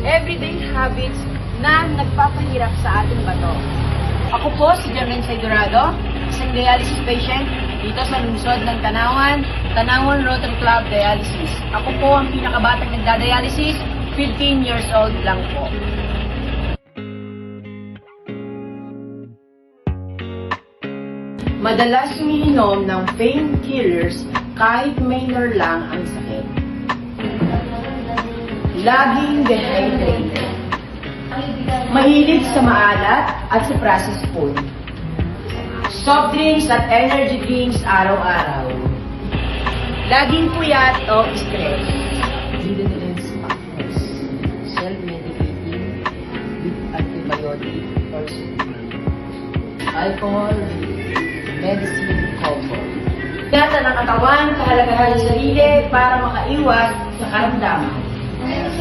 everyday habits na nagpapahirap sa ating bato. Ako po si Jermaine Saydorado, isang dialysis patient dito sa lungsod ng Tanawan Rotary Club Dialysis. Ako po ang pinakabatang nagda-dialysis, 15 years old lang po. Madalas umiinom ng painkillers kahit minor lang ang sakit. Laging dehydrated. Mahilig sa maalat at sa processed food. Soft drinks at energy drinks araw-araw. Laging puyat o stress. Vigilance factors. Self-medicating with antibiotic or supplement. Alcohol, medicine, comfort. Ingatan ng katawan, kahalagahan ng sarili para makaiwas sa karamdaman.